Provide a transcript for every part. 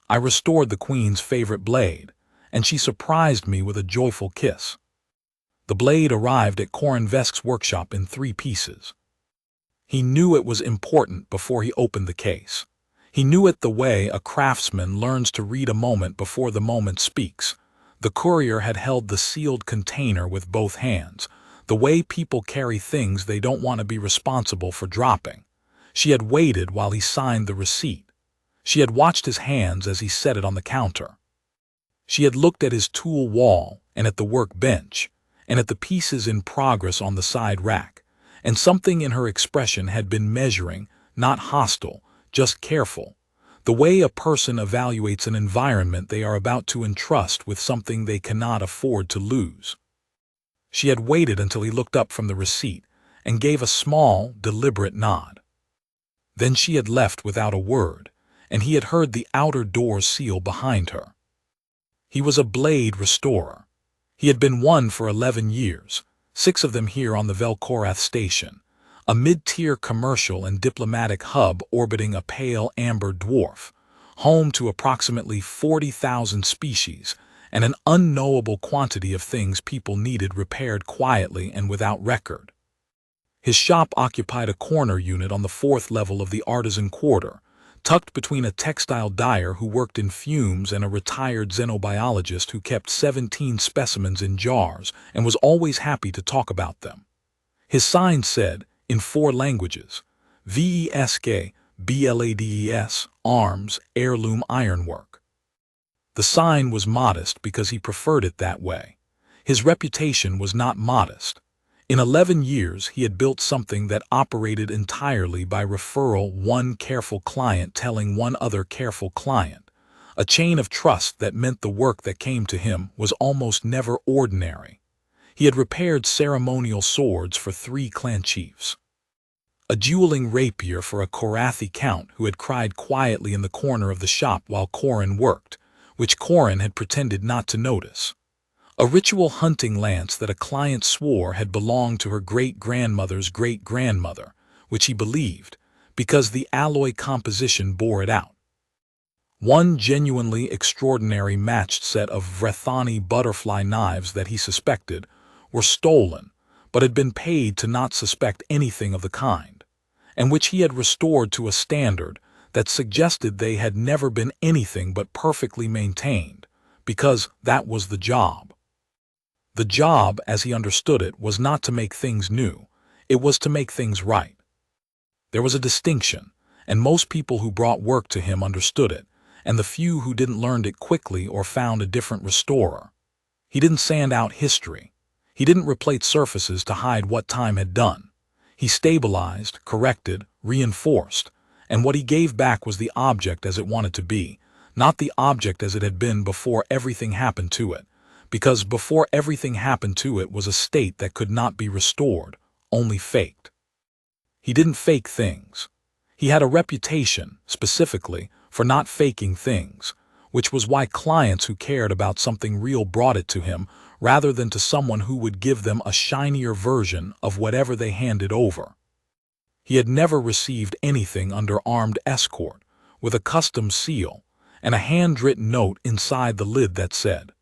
I restored the Queen's favorite blade, and she surprised me with a joyful kiss. The blade arrived at Corin Vesk's workshop in 3 pieces. He knew it was important before he opened the case. He knew it the way a craftsman learns to read a moment before the moment speaks. The courier had held the sealed container with both hands, the way people carry things they don't want to be responsible for dropping. She had waited while he signed the receipt. She had watched his hands as he set it on the counter. She had looked at his tool wall and at the workbench, and at the pieces in progress on the side rack, and something in her expression had been measuring, not hostile, just careful, the way a person evaluates an environment they are about to entrust with something they cannot afford to lose. She had waited until he looked up from the receipt and gave a small, deliberate nod. Then she had left without a word, and he had heard the outer door seal behind her. He was a blade restorer. He had been one for 11 years, 6 of them here on the Velkorath station, a mid-tier commercial and diplomatic hub orbiting a pale amber dwarf, home to approximately 40,000 species and an unknowable quantity of things people needed repaired quietly and without record. His shop occupied a corner unit on the 4th level of the artisan quarter, tucked between a textile dyer who worked in fumes and a retired xenobiologist who kept 17 specimens in jars and was always happy to talk about them. His sign said, in 4 languages, VESK, BLADES, Arms, Heirloom Ironwork. The sign was modest because he preferred it that way. His reputation was not modest. In 11 years, he had built something that operated entirely by referral, one careful client telling one other careful client, a chain of trust that meant the work that came to him was almost never ordinary. He had repaired ceremonial swords for 3 clan chiefs, a dueling rapier for a Korathi count who had cried quietly in the corner of the shop while Corin worked, which Corin had pretended not to notice. A ritual hunting lance that a client swore had belonged to her great-grandmother's great-grandmother, which he believed, because the alloy composition bore it out. One genuinely extraordinary matched set of Vrethani butterfly knives that he suspected were stolen, but had been paid to not suspect anything of the kind, and which he had restored to a standard that suggested they had never been anything but perfectly maintained, because that was the job. The job, as he understood it, was not to make things new, it was to make things right. There was a distinction, and most people who brought work to him understood it, and the few who didn't learned it quickly or found a different restorer. He didn't sand out history. He didn't replate surfaces to hide what time had done. He stabilized, corrected, reinforced, and what he gave back was the object as it wanted to be, not the object as it had been before everything happened to it. Because before everything happened to it was a state that could not be restored, only faked. He didn't fake things. He had a reputation, specifically, for not faking things, which was why clients who cared about something real brought it to him rather than to someone who would give them a shinier version of whatever they handed over. He had never received anything under armed escort, with a custom seal, and a handwritten note inside the lid that said,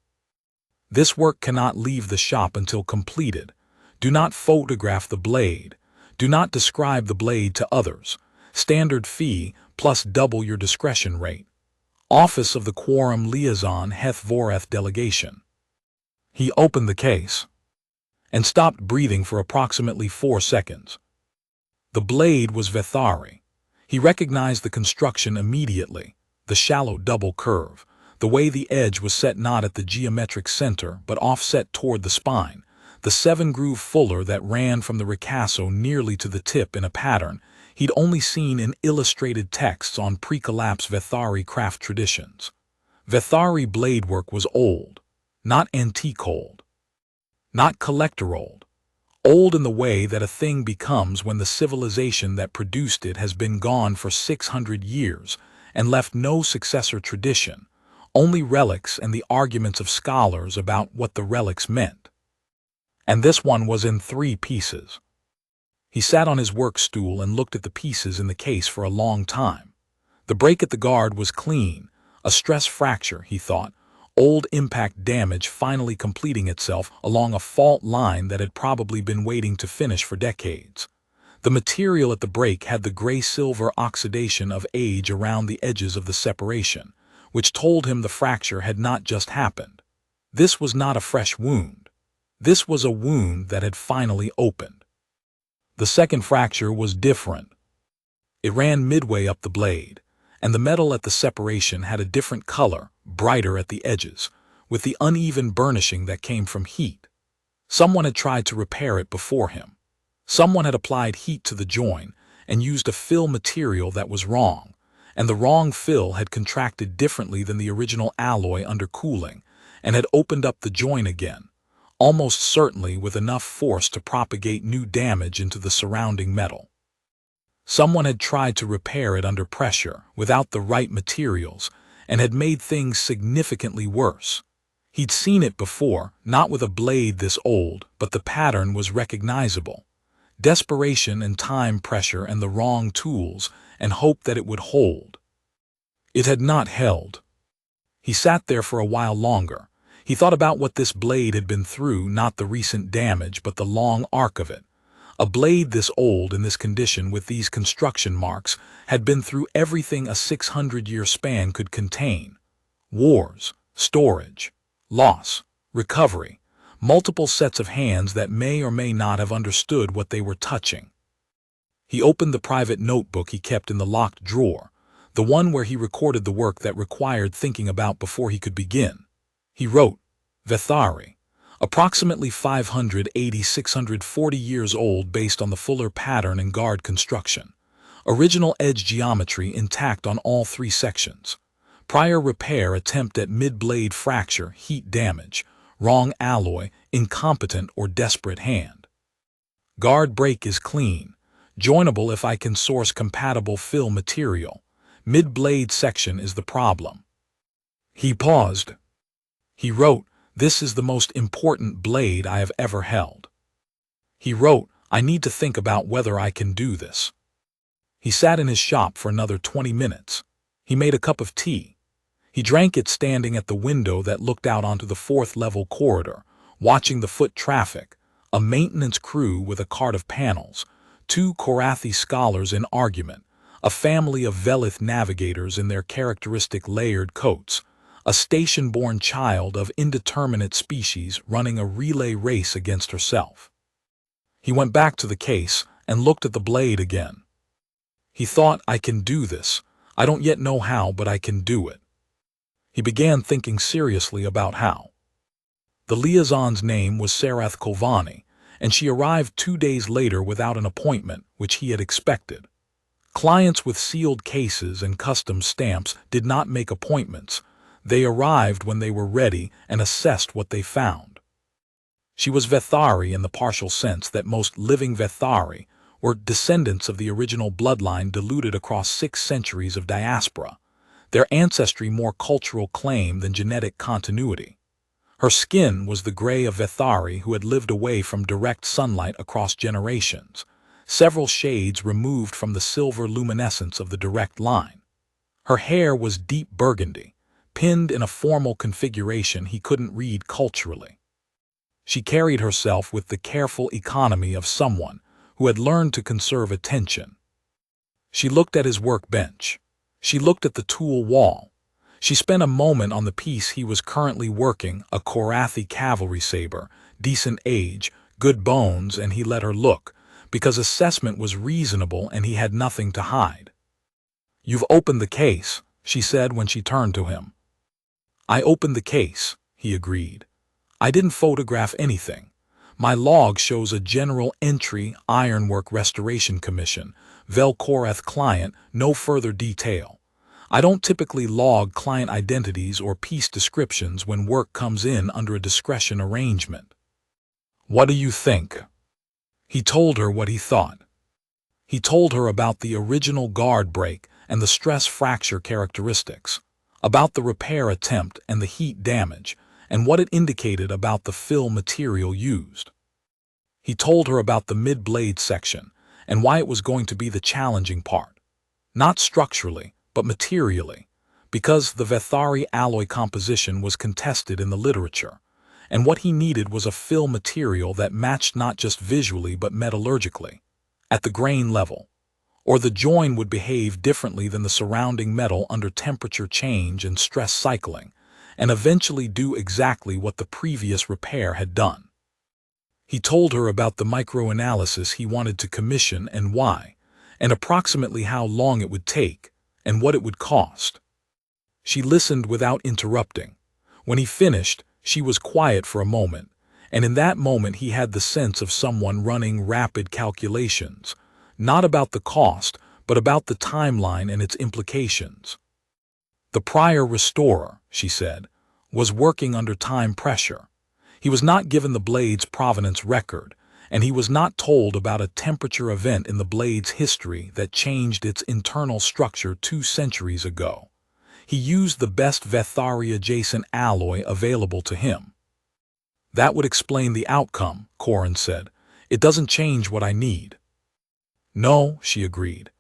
"This work cannot leave the shop until completed. Do not photograph the blade. Do not describe the blade to others. Standard fee plus double your discretion rate. Office of the Quorum Liaison Heth Voreth Delegation." He opened the case and stopped breathing for approximately 4 seconds. The blade was Vethari. He recognized the construction immediately, the shallow double curve, the way the edge was set not at the geometric center but offset toward the spine, the 7-groove fuller that ran from the ricasso nearly to the tip in a pattern he'd only seen in illustrated texts on pre-collapse Vethari craft traditions. Vethari bladework was old, not antique old, not collector old, old in the way that a thing becomes when the civilization that produced it has been gone for 600 years and left no successor tradition, only relics and the arguments of scholars about what the relics meant. And this one was in 3 pieces. He sat on his work stool and looked at the pieces in the case for a long time. The break at the guard was clean, A stress fracture, he thought, old impact damage finally completing itself along a fault line that had probably been waiting to finish for decades. The material at the break had the gray-silver oxidation of age around the edges of the separation, which told him the fracture had not just happened. This was not a fresh wound. This was a wound that had finally opened. The second fracture was different. It ran midway up the blade, and the metal at the separation had a different color, brighter at the edges, with the uneven burnishing that came from heat. Someone had tried to repair it before him. Someone had applied heat to the joint and used a fill material that was wrong, and the wrong fill had contracted differently than the original alloy under cooling, and had opened up the joint again, almost certainly with enough force to propagate new damage into the surrounding metal. Someone had tried to repair it under pressure, without the right materials, and had made things significantly worse. He'd seen it before, not with a blade this old, but the pattern was recognizable. Desperation and time pressure and the wrong tools, and hope that it would hold. It had not held. He sat there for a while longer. He thought about what this blade had been through, not the recent damage, but the long arc of it. A blade this old in this condition with these construction marks had been through everything a 600-year span could contain. Wars, storage, loss, recovery, multiple sets of hands that may or may not have understood what they were touching. He opened the private notebook he kept in the locked drawer, the one where he recorded the work that required thinking about before he could begin. He wrote, Vethari. Approximately 640 years old based on the Fuller pattern and guard construction. Original edge geometry intact on all three sections. Prior repair attempt at mid-blade fracture, heat damage, wrong alloy, incompetent or desperate hand. Guard break is clean, joinable if I can source compatible fill material. Mid-blade section is the problem. He paused. He wrote, This is the most important blade I have ever held. He wrote, I need to think about whether I can do this. He sat in his shop for another 20 minutes. He made a cup of tea. He drank it standing at the window that looked out onto the fourth-level corridor, watching the foot traffic, a maintenance crew with a cart of panels, two Korathi scholars in argument, a family of Velith navigators in their characteristic layered coats, a station-born child of indeterminate species running a relay race against herself. He went back to the case and looked at the blade again. He thought, I can do this. I don't yet know how, but I can do it. He began thinking seriously about how. The liaison's name was Sarath Kolvani, and she arrived 2 days later without an appointment, which he had expected. Clients with sealed cases and custom stamps did not make appointments. They arrived when they were ready and assessed what they found. She was Vethari in the partial sense that most living Vethari were descendants of the original bloodline diluted across 6 centuries of diaspora, their ancestry more cultural claim than genetic continuity. Her skin was the gray of Vethari who had lived away from direct sunlight across generations, several shades removed from the silver luminescence of the direct line. Her hair was deep burgundy, pinned in a formal configuration he couldn't read culturally. She carried herself with the careful economy of someone who had learned to conserve attention. She looked at his workbench. She looked at the tool wall. She spent a moment on the piece he was currently working, a Korathi cavalry saber, decent age, good bones, and he let her look, because assessment was reasonable and he had nothing to hide. You've opened the case, she said when she turned to him. I opened the case, he agreed. I didn't photograph anything. My log shows a general entry, Ironwork Restoration Commission, Velkorath client, no further detail. I don't typically log client identities or piece descriptions when work comes in under a discretion arrangement. What do you think? He told her what he thought. He told her about the original guard break and the stress fracture characteristics, about the repair attempt and the heat damage, and what it indicated about the fill material used. He told her about the mid-blade section and why it was going to be the challenging part. Not structurally, but materially, because the Vethari alloy composition was contested in the literature, and what he needed was a fill material that matched not just visually but metallurgically, at the grain level, or the join would behave differently than the surrounding metal under temperature change and stress cycling, and eventually do exactly what the previous repair had done. He told her about the microanalysis he wanted to commission and why, and approximately how long it would take, and what it would cost. She listened without interrupting. When he finished, she was quiet for a moment, and in that moment he had the sense of someone running rapid calculations, not about the cost, but about the timeline and its implications. The prior restorer, she said, was working under time pressure. He was not given the blade's provenance record, and he was not told about a temperature event in the blade's history that changed its internal structure 2 centuries ago. He used the best Vethari-adjacent alloy available to him. That would explain the outcome, Corin said. It doesn't change what I need. No, she agreed.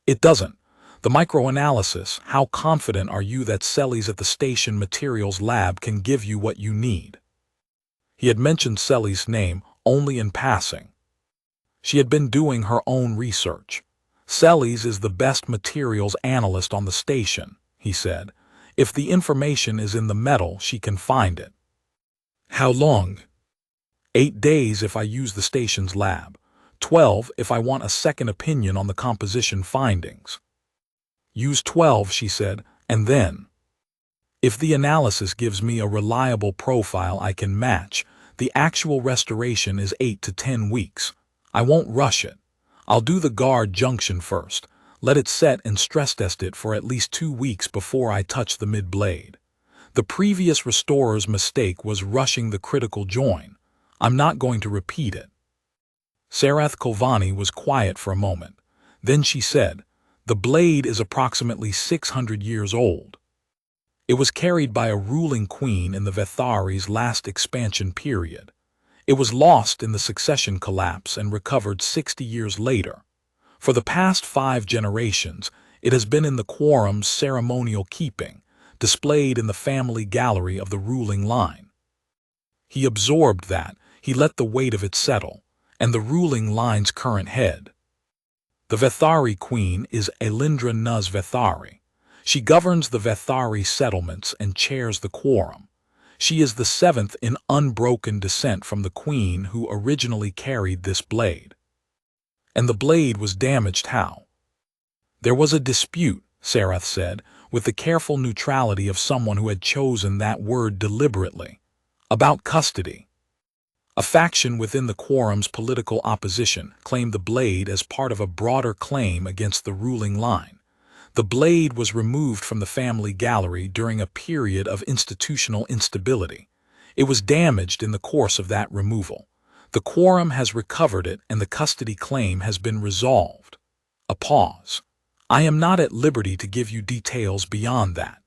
It doesn't. The microanalysis, how confident are you that Sellies at the Station Materials Lab can give you what you need? He had mentioned Sellies' name only in passing. She had been doing her own research. Sellies is the best materials analyst on the station, he said. If the information is in the metal, she can find it. How long? 8 days if I use the station's lab. 12 if I want a second opinion on the composition findings. Use 12, she said, and then. If the analysis gives me a reliable profile I can match, the actual restoration is 8 to 10 weeks. I won't rush it. I'll do the guard junction first, let it set and stress test it for at least 2 weeks before I touch the mid-blade. The previous restorer's mistake was rushing the critical join. I'm not going to repeat it. Sarath Kovani was quiet for a moment. Then she said, the blade is approximately 600 years old. It was carried by a ruling queen in the Vethari's last expansion period. It was lost in the succession collapse and recovered 60 years later. For the past 5 generations, it has been in the quorum's ceremonial keeping, displayed in the family gallery of the ruling line. He absorbed that, he let the weight of it settle, and the ruling line's current head. The Vethari queen is Elindra Nuz Vethari. She governs the Vethari settlements and chairs the quorum. She is the 7th in unbroken descent from the queen who originally carried this blade. And the blade was damaged how? There was a dispute, Sarath said, with the careful neutrality of someone who had chosen that word deliberately, about custody. A faction within the quorum's political opposition claimed the blade as part of a broader claim against the ruling line. The blade was removed from the family gallery during a period of institutional instability. It was damaged in the course of that removal. The quorum has recovered it and the custody claim has been resolved. A pause. I am not at liberty to give you details beyond that.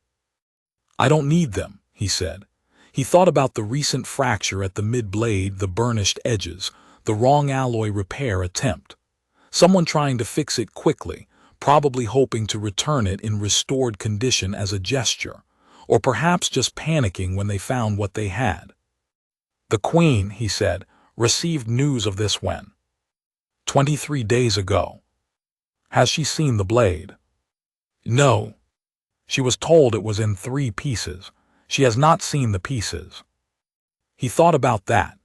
I don't need them, he said. He thought about the recent fracture at the mid-blade, the burnished edges, the wrong alloy repair attempt. Someone trying to fix it quickly, probably hoping to return it in restored condition as a gesture, or perhaps just panicking when they found what they had. The Queen, he said, received news of this when? 23 days ago. Has she seen the blade? No. She was told it was in 3 pieces. She has not seen the pieces. He thought about that.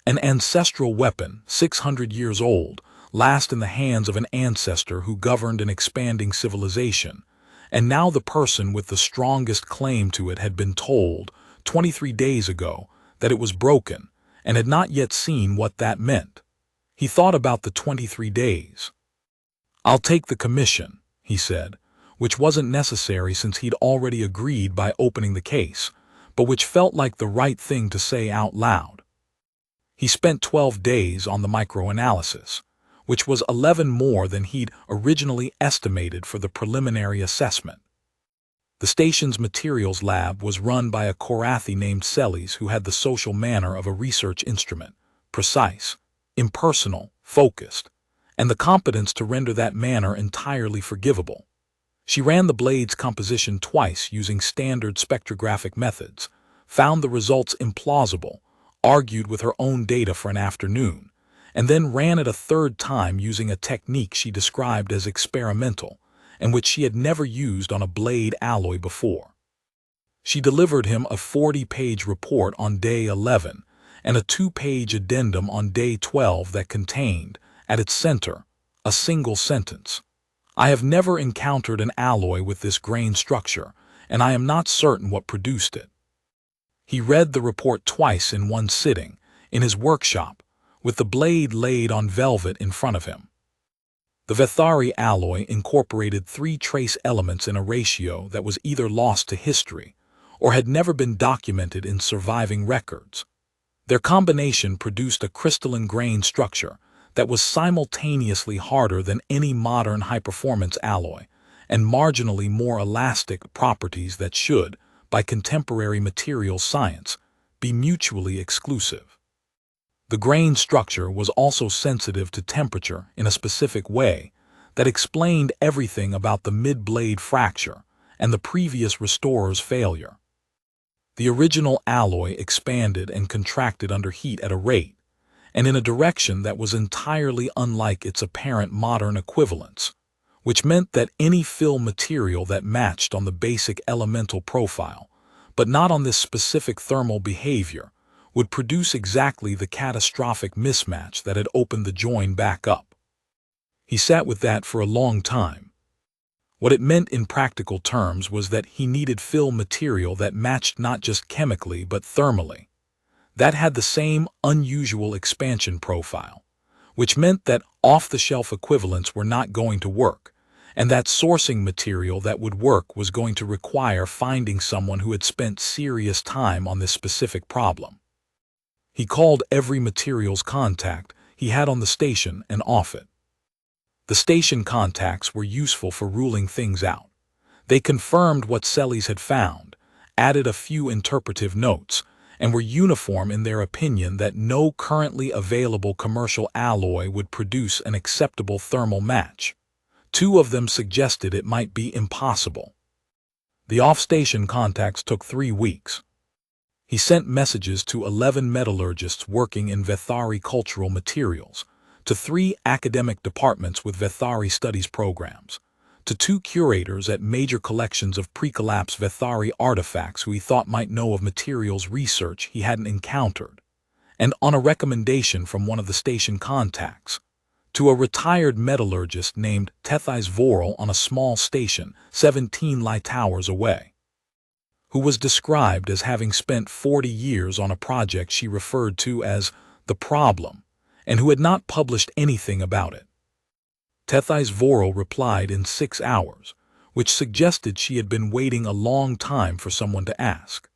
An ancestral weapon, 600 years old, last in the hands of an ancestor who governed an expanding civilization, and now the person with the strongest claim to it had been told, 23 days ago, that it was broken, and had not yet seen what that meant. He thought about the 23 days. I'll take the commission, he said, which wasn't necessary since he'd already agreed by opening the case, but which felt like the right thing to say out loud. He spent 12 days on the microanalysis, which was 11 more than he'd originally estimated for the preliminary assessment. The station's materials lab was run by a Korathi named Sellies who had the social manner of a research instrument, precise, impersonal, focused, and the competence to render that manner entirely forgivable. She ran the blade's composition twice using standard spectrographic methods, found the results implausible, argued with her own data for an afternoon, and then ran it a third time using a technique she described as experimental and which she had never used on a blade alloy before. She delivered him a 40-page report on day 11 and a 2-page addendum on day 12 that contained, at its center, a single sentence. "I have never encountered an alloy with this grain structure, and I am not certain what produced it." He read the report twice in one sitting, in his workshop, with the blade laid on velvet in front of him. The Vethari alloy incorporated 3 trace elements in a ratio that was either lost to history or had never been documented in surviving records. Their combination produced a crystalline grain structure that was simultaneously harder than any modern high-performance alloy and marginally more elastic, properties that should, by contemporary materials science, be mutually exclusive. The grain structure was also sensitive to temperature in a specific way that explained everything about the mid-blade fracture and the previous restorer's failure. The original alloy expanded and contracted under heat at a rate, and in a direction that was entirely unlike its apparent modern equivalents, which meant that any fill material that matched on the basic elemental profile, but not on this specific thermal behavior, would produce exactly the catastrophic mismatch that had opened the join back up. He sat with that for a long time. What it meant in practical terms was that he needed fill material that matched not just chemically but thermally, that had the same unusual expansion profile, which meant that off-the-shelf equivalents were not going to work, and that sourcing material that would work was going to require finding someone who had spent serious time on this specific problem. He called every materials contact he had on the station and off it. The station contacts were useful for ruling things out. They confirmed what Celis had found, added a few interpretive notes, and were uniform in their opinion that no currently available commercial alloy would produce an acceptable thermal match. 2 of them suggested it might be impossible. The off-station contacts took 3 weeks. He sent messages to 11 metallurgists working in Vethari cultural materials, to 3 academic departments with Vethari studies programs, to 2 curators at major collections of pre-collapse Vethari artifacts who he thought might know of materials research he hadn't encountered, and on a recommendation from one of the station contacts, to a retired metallurgist named Tethys Vorel on a small station 17 light hours away, who was described as having spent 40 years on a project she referred to as the problem, and who had not published anything about it. Tethys Vorel replied in 6 hours, which suggested she had been waiting a long time for someone to ask.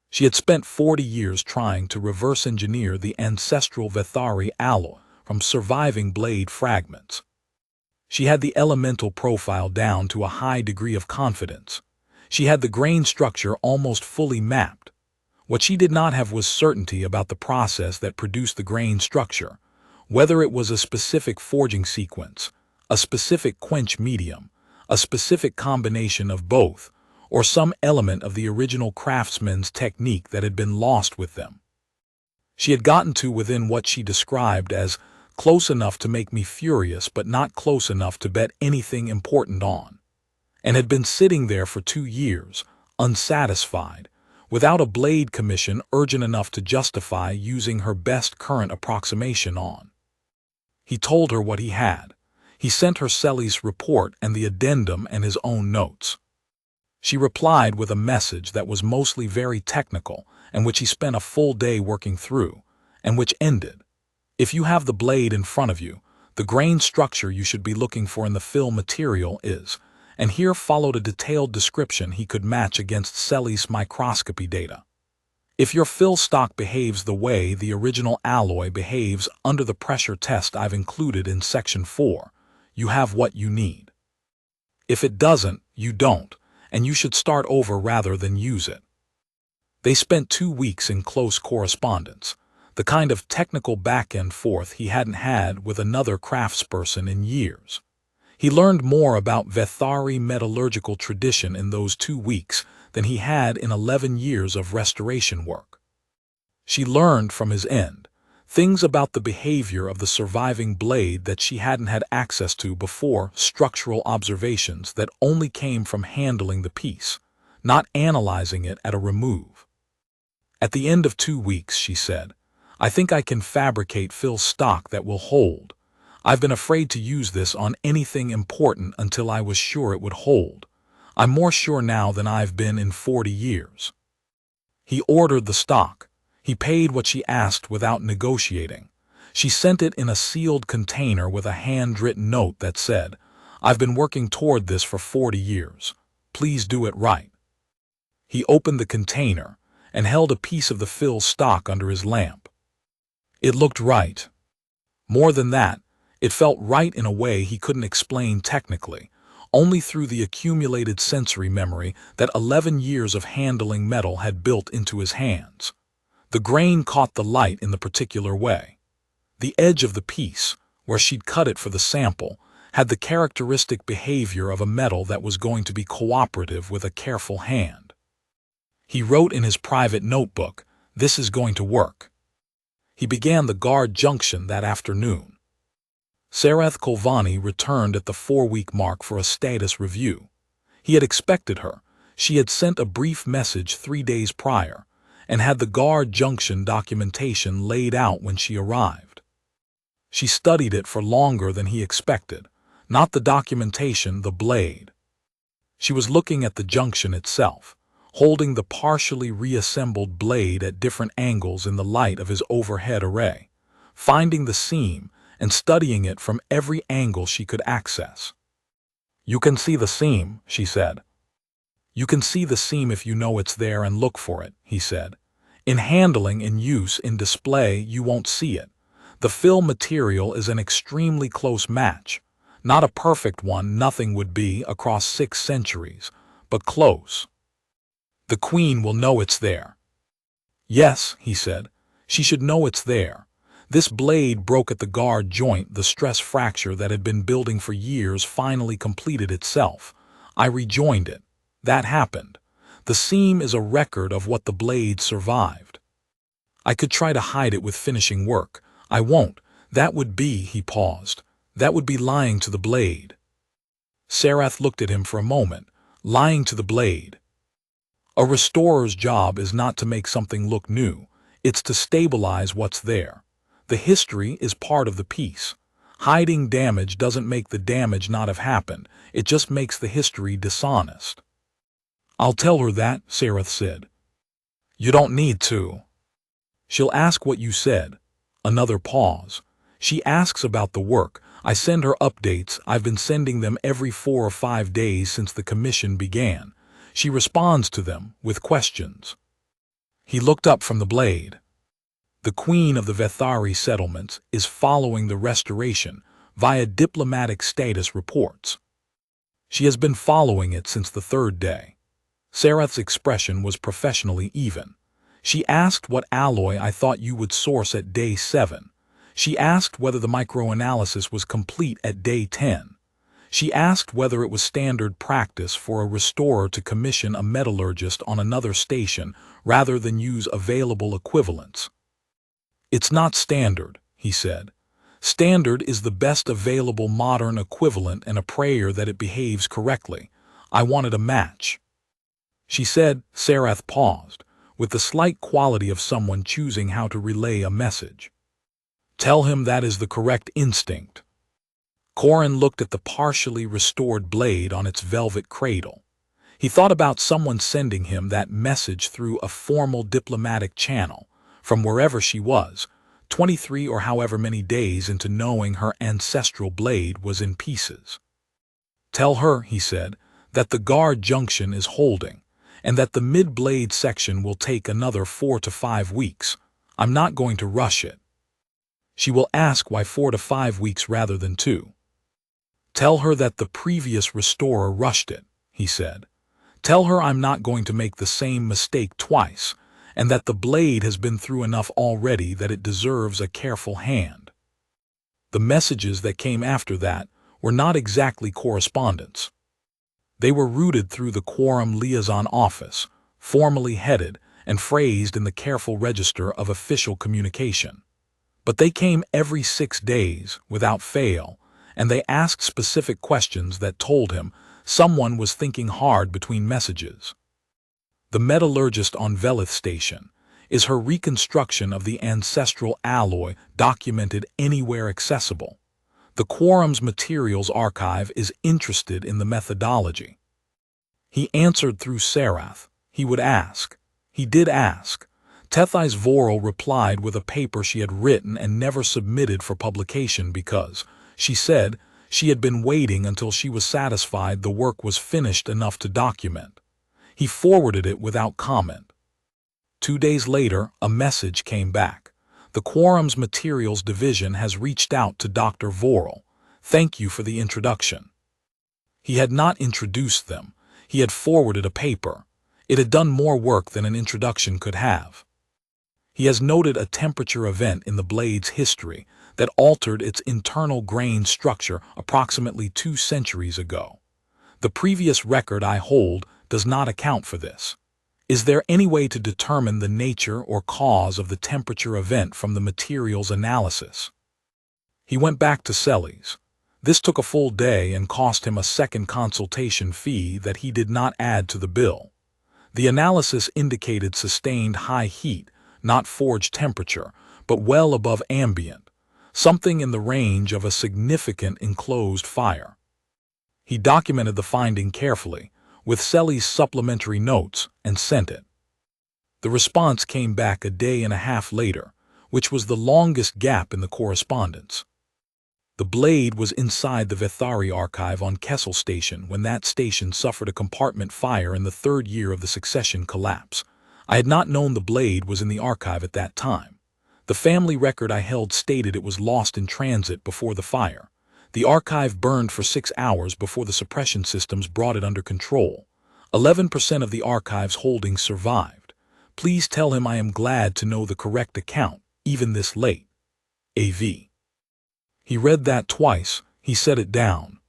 She had spent 40 years trying to reverse engineer the ancestral Vethari alloy from surviving blade fragments. She had the elemental profile down to a high degree of confidence. She had the grain structure almost fully mapped. What she did not have was certainty about the process that produced the grain structure, whether it was a specific forging sequence, a specific quench medium, a specific combination of both, or some element of the original craftsman's technique that had been lost with them. She had gotten to within what she described as close enough to make me furious but not close enough to bet anything important on, and had been sitting there for 2 years, unsatisfied, without a blade commission urgent enough to justify using her best current approximation on. He told her what he had. He sent her Celis' report and the addendum and his own notes. She replied with a message that was mostly very technical and which he spent a full day working through, and which ended, "If you have the blade in front of you, the grain structure you should be looking for in the fill material is," and here followed a detailed description he could match against Celis' microscopy data. "If your fill stock behaves the way the original alloy behaves under the pressure test I've included in Section 4, you have what you need. If it doesn't, you don't, and you should start over rather than use it." They spent 2 weeks in close correspondence, the kind of technical back and forth he hadn't had with another craftsperson in years. He learned more about Vethari metallurgical tradition in those 2 weeks than he had in 11 years of restoration work. She learned from his end things about the behavior of the surviving blade that she hadn't had access to before, structural observations that only came from handling the piece, not analyzing it at a remove. At the end of 2 weeks, she said, I think I can fabricate fill stock that will hold. I've been afraid to use this on anything important until I was sure it would hold. I'm more sure now than I've been in 40 years. He ordered the stock. He paid what she asked without negotiating. She sent it in a sealed container with a handwritten note that said, I've been working toward this for 40 years. Please do it right. He opened the container and held a piece of the fill stock under his lamp. It looked right. More than that, it felt right in a way he couldn't explain technically, only through the accumulated sensory memory that 11 years of handling metal had built into his hands. The grain caught the light in the particular way. The edge of the piece, where she'd cut it for the sample, had the characteristic behavior of a metal that was going to be cooperative with a careful hand. He wrote in his private notebook, "This is going to work." He began the guard junction that afternoon. Sarath Kolvani returned at the 4-week mark for a status review. He had expected her. She had sent a brief message 3 days prior, and had the guard junction documentation laid out when she arrived. She studied it for longer than he expected, not the documentation, the blade. She was looking at the junction itself, holding the partially reassembled blade at different angles in the light of his overhead array, finding the seam and studying it from every angle she could access. "You can see the seam," she said. "You can see the seam if you know it's there and look for it," he said. "In handling and use in display, you won't see it. The fill material is an extremely close match. Not a perfect one, nothing would be across 6 centuries, but close. The Queen will know it's there." "Yes," he said, "she should know it's there. This blade broke at the guard joint. The stress fracture that had been building for years finally completed itself. I rejoined it. That happened. The seam is a record of what the blade survived. I could try to hide it with finishing work. I won't. That would be," he paused, "that would be lying to the blade." Sarath looked at him for a moment. Lying to the blade. A restorer's job is not to make something look new. It's to stabilize what's there. The history is part of the piece. Hiding damage doesn't make the damage not have happened. It just makes the history dishonest. "I'll tell her that," Sarath said. "You don't need to. She'll ask what you said." Another pause. "She asks about the work. I send her updates. I've been sending them every 4 or 5 days since the commission began. She responds to them with questions." He looked up from the blade. "The Queen of the Vethari settlements is following the restoration via diplomatic status reports. She has been following it since the 3rd day." Sarath's expression was professionally even. "She asked what alloy I thought you would source at day 7. She asked whether the microanalysis was complete at day 10. She asked whether it was standard practice for a restorer to commission a metallurgist on another station rather than use available equivalents." "It's not standard," he said. "Standard is the best available modern equivalent and a prayer that it behaves correctly. I wanted a match." She said. Sarath paused, with the slight quality of someone choosing how to relay a message. "Tell him that is the correct instinct." Corin looked at the partially restored blade on its velvet cradle. He thought about someone sending him that message through a formal diplomatic channel, from wherever she was, 23 or however many days into knowing her ancestral blade was in pieces. "Tell her," he said, "that the guard junction is holding, and that the mid-blade section will take another 4 to 5 weeks. I'm not going to rush it." She will ask why 4 to 5 weeks rather than 2. "Tell her that the previous restorer rushed it," he said. "Tell her I'm not going to make the same mistake twice, and that the blade has been through enough already that it deserves a careful hand." The messages that came after that were not exactly correspondence. They were routed through the Quorum Liaison Office, formally headed and phrased in the careful register of official communication. But they came every 6 days, without fail, and they asked specific questions that told him someone was thinking hard between messages. The metallurgist on Velith Station is her reconstruction of the ancestral alloy documented anywhere accessible. The Quorum's materials archive is interested in the methodology. He answered through Sarath. He would ask. He did ask. Tethys Voral replied with a paper she had written and never submitted for publication because, she said, she had been waiting until she was satisfied the work was finished enough to document. He forwarded it without comment. 2 days later, a message came back. The Quorum's Materials Division has reached out to Dr. Voral. Thank you for the introduction. He had not introduced them. He had forwarded a paper. It had done more work than an introduction could have. He has noted a temperature event in the blade's history that altered its internal grain structure approximately 2 centuries ago. The previous record I hold does not account for this. Is there any way to determine the nature or cause of the temperature event from the materials analysis? He went back to Celes. This took a full day and cost him a second consultation fee that he did not add to the bill. The analysis indicated sustained high heat, not forge temperature, but well above ambient, something in the range of a significant enclosed fire. He documented the finding carefully, with Celes' supplementary notes, and sent it. The response came back a day and a half later, which was the longest gap in the correspondence. The blade was inside the Vethari archive on Kessel Station when that station suffered a compartment fire in the 3rd year of the succession collapse. I had not known the blade was in the archive at that time. The family record I held stated it was lost in transit before the fire. The archive burned for 6 hours before the suppression systems brought it under control. 11% of the archive's holdings survived. Please tell him I am glad to know the correct account, even this late. A.V. He read that twice. He set it down.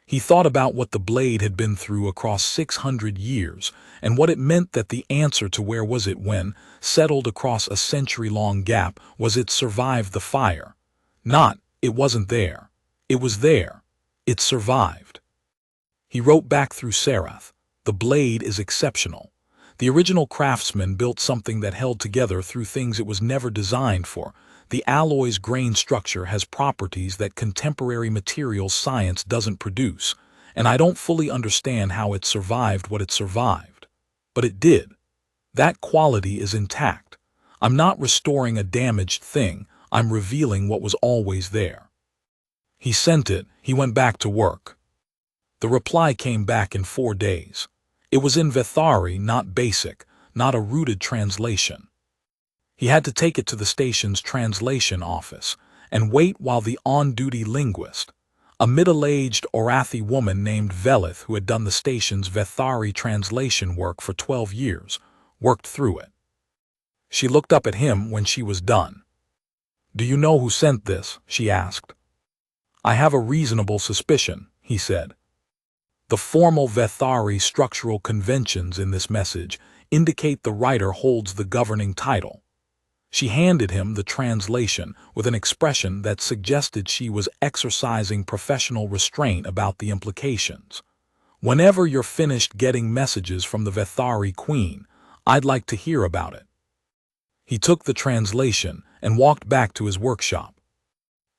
He thought about what the blade had been through across 600 years and what it meant that the answer to where was it when, settled across a century-long gap, was it survived the fire. Not, it wasn't there. It was there. It survived. He wrote back through Sarath. The blade is exceptional. The original craftsman built something that held together through things it was never designed for. The alloy's grain structure has properties that contemporary materials science doesn't produce, and I don't fully understand how it survived what it survived. But it did. That quality is intact. I'm not restoring a damaged thing. I'm revealing what was always there. He sent it. He went back to work. The reply came back in 4 days. It was in Vethari, not basic, not a rooted translation. He had to take it to the station's translation office and wait while the on-duty linguist, a middle-aged Orathi woman named Velith who had done the station's Vethari translation work for 12 years, worked through it. She looked up at him when she was done. "Do you know who sent this?" she asked. "I have a reasonable suspicion," he said. The formal Vethari structural conventions in this message indicate the writer holds the governing title. She handed him the translation with an expression that suggested she was exercising professional restraint about the implications. "Whenever you're finished getting messages from the Vethari Queen, I'd like to hear about it." He took the translation and walked back to his workshop.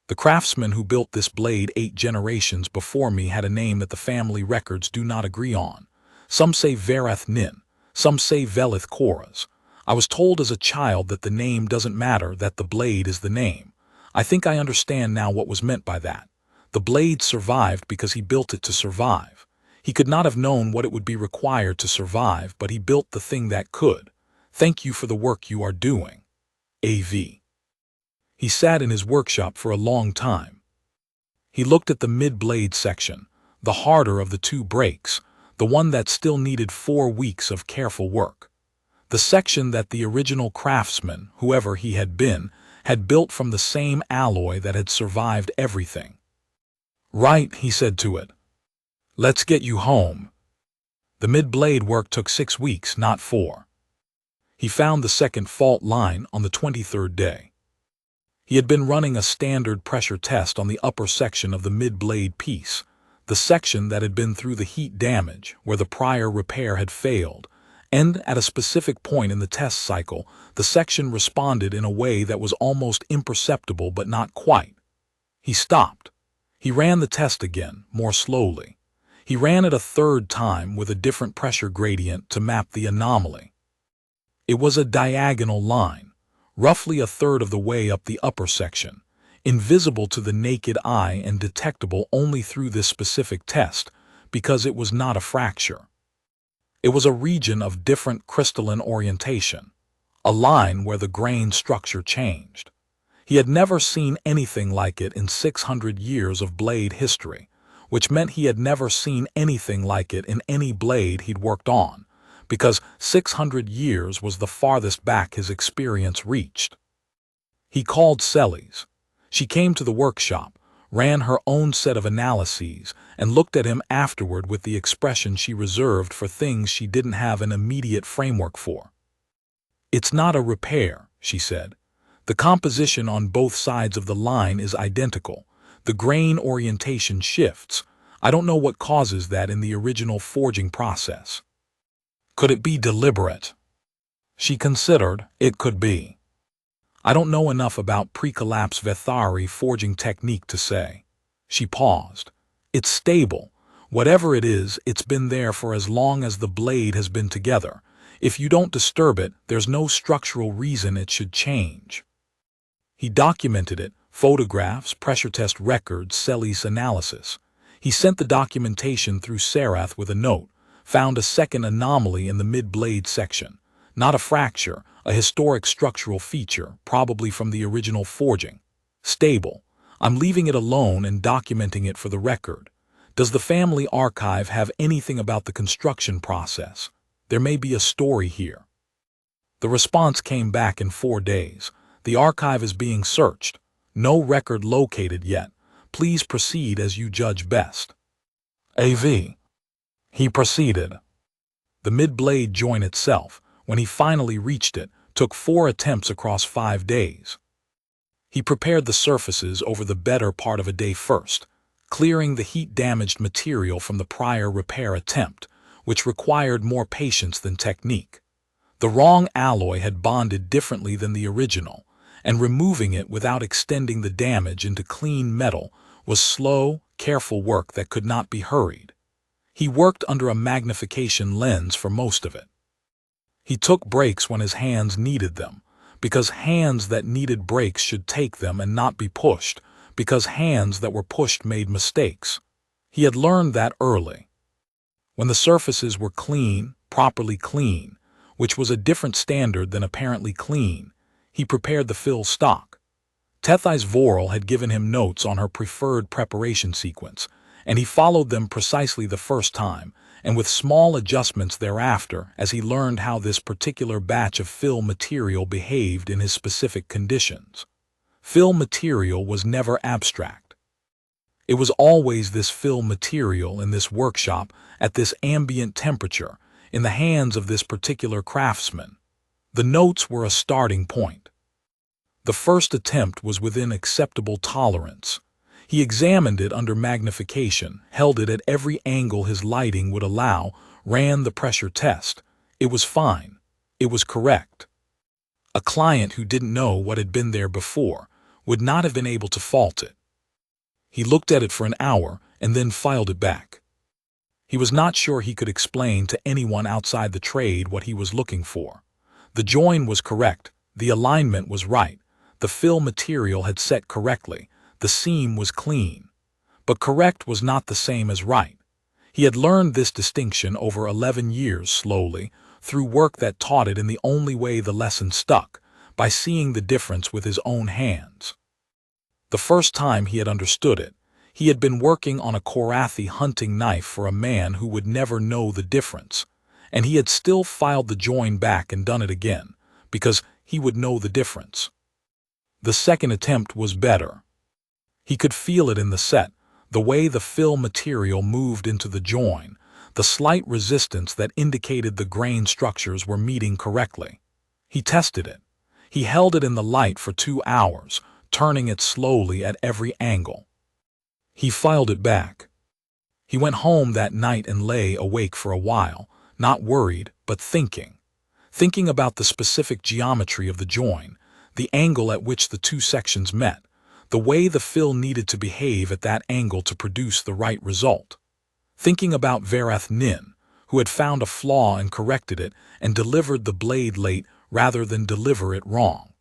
The craftsman who built this blade 8 generations before me had a name that the family records do not agree on. Some say Verath Nin, some say Velith Koras. I was told as a child that the name doesn't matter, that the blade is the name. I think I understand now what was meant by that. The blade survived because he built it to survive. He could not have known what it would be required to survive, but he built the thing that could. Thank you for the work you are doing. A.V. He sat in his workshop for a long time. He looked at the mid-blade section, the harder of the 2 breaks, the one that still needed 4 weeks of careful work. The section that the original craftsman, whoever he had been, had built from the same alloy that had survived everything. "Right," he said to it. "Let's get you home." The mid-blade work took 6 weeks, not 4. He found the second fault line on the 23rd day. He had been running a standard pressure test on the upper section of the mid-blade piece, the section that had been through the heat damage where the prior repair had failed, and at a specific point in the test cycle, the section responded in a way that was almost imperceptible but not quite. He stopped. He ran the test again, more slowly. He ran it a third time with a different pressure gradient to map the anomaly. It was a diagonal line, roughly a third of the way up the upper section, invisible to the naked eye and detectable only through this specific test because it was not a fracture. It was a region of different crystalline orientation, a line where the grain structure changed. He had never seen anything like it in 600 years of blade history, which meant he had never seen anything like it in any blade he'd worked on, because 600 years was the farthest back his experience reached. He called Sellie's. She came to the workshop, ran her own set of analyses, and looked at him afterward with the expression she reserved for things she didn't have an immediate framework for. "It's not a repair," she said. "The composition on both sides of the line is identical. The grain orientation shifts. I don't know what causes that in the original forging process." "Could it be deliberate?" She considered. "It could be. I don't know enough about pre-collapse Vethari forging technique to say." She paused. "It's stable. Whatever it is, it's been there for as long as the blade has been together. If you don't disturb it, there's no structural reason it should change." He documented it, photographs, pressure test records, Sellie's analysis. He sent the documentation through Sarath with a note, found a second anomaly in the mid-blade section. Not a fracture, a historic structural feature, probably from the original forging. "Stable. I'm leaving it alone and documenting it for the record. Does the family archive have anything about the construction process? There may be a story here." The response came back in 4 days. "The archive is being searched. No record located yet. Please proceed as you judge best." AV. He proceeded. The mid-blade joint itself, when he finally reached it, took 4 attempts across 5 days. He prepared the surfaces over the better part of a day first, clearing the heat-damaged material from the prior repair attempt, which required more patience than technique. The wrong alloy had bonded differently than the original, and removing it without extending the damage into clean metal was slow, careful work that could not be hurried. He worked under a magnification lens for most of it. He took breaks when his hands needed them, because hands that needed breaks should take them and not be pushed, because hands that were pushed made mistakes. He had learned that early. When the surfaces were clean, properly clean, which was a different standard than apparently clean, he prepared the fill stock. Tethys Voral had given him notes on her preferred preparation sequence, and he followed them precisely the first time, and with small adjustments thereafter as he learned how this particular batch of fill material behaved in his specific conditions. Fill material was never abstract. It was always this fill material in this workshop at this ambient temperature, in the hands of this particular craftsman. The notes were a starting point. The first attempt was within acceptable tolerance. He examined it under magnification, held it at every angle his lighting would allow, ran the pressure test. It was fine. It was correct. A client who didn't know what had been there before would not have been able to fault it. He looked at it for an hour and then filed it back. He was not sure he could explain to anyone outside the trade what he was looking for. The join was correct, the alignment was right, the fill material had set correctly, the seam was clean. But correct was not the same as right. He had learned this distinction over 11 years slowly, through work that taught it in the only way the lesson stuck, by seeing the difference with his own hands. The first time he had understood it, he had been working on a Korathi hunting knife for a man who would never know the difference, and he had still filed the join back and done it again, because he would know the difference. The second attempt was better. He could feel it in the set, the way the fill material moved into the join, the slight resistance that indicated the grain structures were meeting correctly. He tested it. He held it in the light for 2 hours, turning it slowly at every angle. He filed it back. He went home that night and lay awake for a while, not worried, but thinking. Thinking about the specific geometry of the join, the angle at which the two sections met, the way the fill needed to behave at that angle to produce the right result. Thinking about Verath Nin, who had found a flaw and corrected it and delivered the blade late rather than deliver it wrong.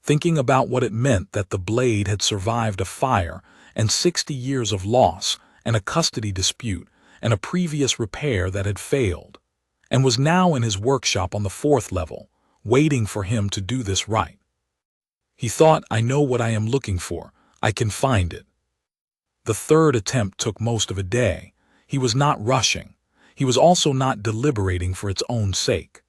Thinking about what it meant that the blade had survived a fire and 60 years of loss and a custody dispute and a previous repair that had failed, and was now in his workshop on the 4th level, waiting for him to do this right. He thought, I know what I am looking for. I can find it. The 3rd attempt took most of a day. He was not rushing. He was also not deliberating for its own sake.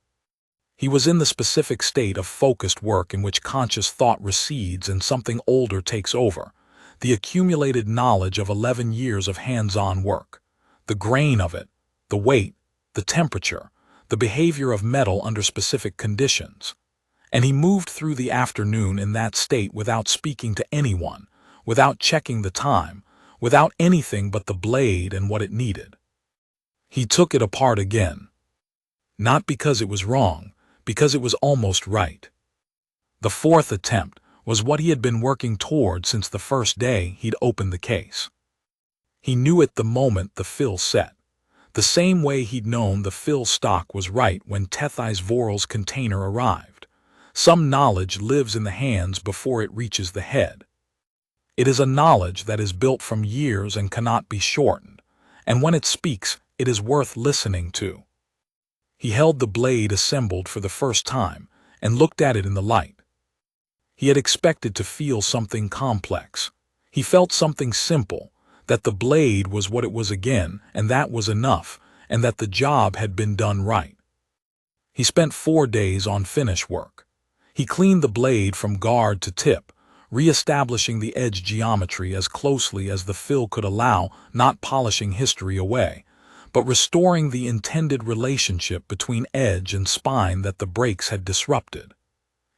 He was in the specific state of focused work in which conscious thought recedes and something older takes over, the accumulated knowledge of 11 years of hands-on work, the grain of it, the weight, the temperature, the behavior of metal under specific conditions. And he moved through the afternoon in that state without speaking to anyone, without checking the time, without anything but the blade and what it needed. He took it apart again. Not because it was wrong, because it was almost right. The 4th attempt was what he had been working toward since the first day he'd opened the case. He knew it the moment the fill set, the same way he'd known the fill stock was right when Tethys Voral's container arrived. Some knowledge lives in the hands before it reaches the head. It is a knowledge that is built from years and cannot be shortened, and when it speaks, it is worth listening to. He held the blade assembled for the first time and looked at it in the light. He had expected to feel something complex. He felt something simple, that the blade was what it was again, and that was enough, and that the job had been done right. He spent 4 days on finish work. He cleaned the blade from guard to tip, re-establishing the edge geometry as closely as the fill could allow, not polishing history away, but restoring the intended relationship between edge and spine that the breaks had disrupted.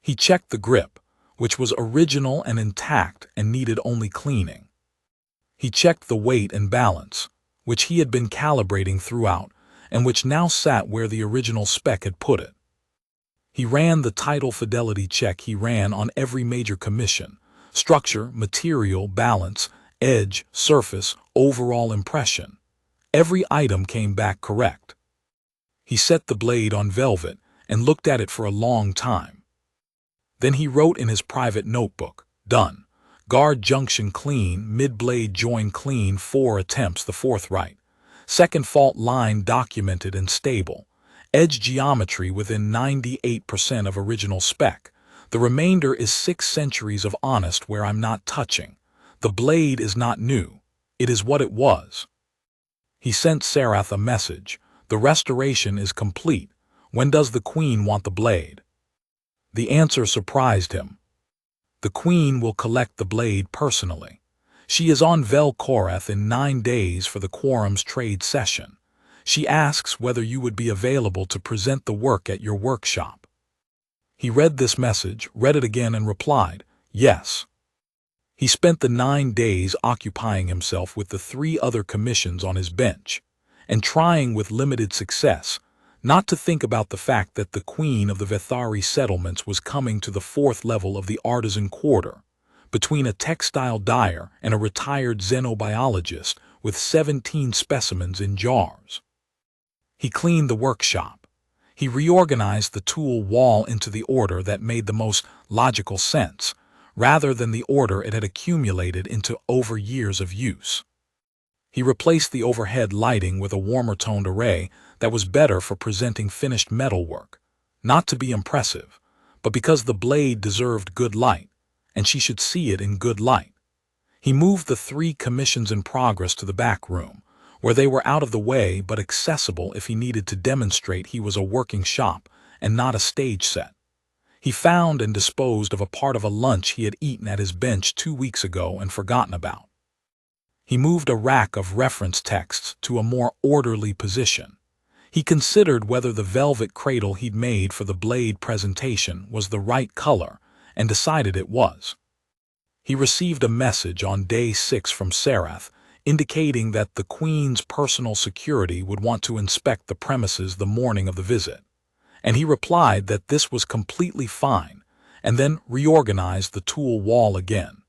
He checked the grip, which was original and intact and needed only cleaning. He checked the weight and balance, which he had been calibrating throughout, and which now sat where the original spec had put it. He ran the title fidelity check he ran on every major commission: structure, material, balance, edge, surface, overall impression. Every item came back correct. He set the blade on velvet and looked at it for a long time. Then he wrote in his private notebook, done. Guard junction clean, mid-blade join clean, 4 attempts, the 4th right. 2nd fault line documented and stable. Edge geometry within 98% of original spec. The remainder is 6 centuries of honest where I'm not touching. The blade is not new. It is what it was. He sent Sarath a message. The restoration is complete. When does the Queen want the blade? The answer surprised him. The Queen will collect the blade personally. She is on Vel Korath in 9 days for the Quorum's trade session. She asks whether you would be available to present the work at your workshop. He read this message, read it again, and replied, yes. He spent the 9 days occupying himself with the 3 other commissions on his bench, and trying with limited success not to think about the fact that the Queen of the Vethari settlements was coming to the 4th level of the artisan quarter, between a textile dyer and a retired xenobiologist with 17 specimens in jars. He cleaned the workshop. He reorganized the tool wall into the order that made the most logical sense, rather than the order it had accumulated into over years of use. He replaced the overhead lighting with a warmer-toned array that was better for presenting finished metalwork, not to be impressive, but because the blade deserved good light, and she should see it in good light. He moved the 3 commissions in progress to the back room, where they were out of the way but accessible if he needed to demonstrate he was a working shop and not a stage set. He found and disposed of a part of a lunch he had eaten at his bench 2 weeks ago and forgotten about. He moved a rack of reference texts to a more orderly position. He considered whether the velvet cradle he'd made for the blade presentation was the right color and decided it was. He received a message on day 6 from Sarath indicating that the Queen's personal security would want to inspect the premises the morning of the visit, and he replied that this was completely fine and then reorganized the tool wall again,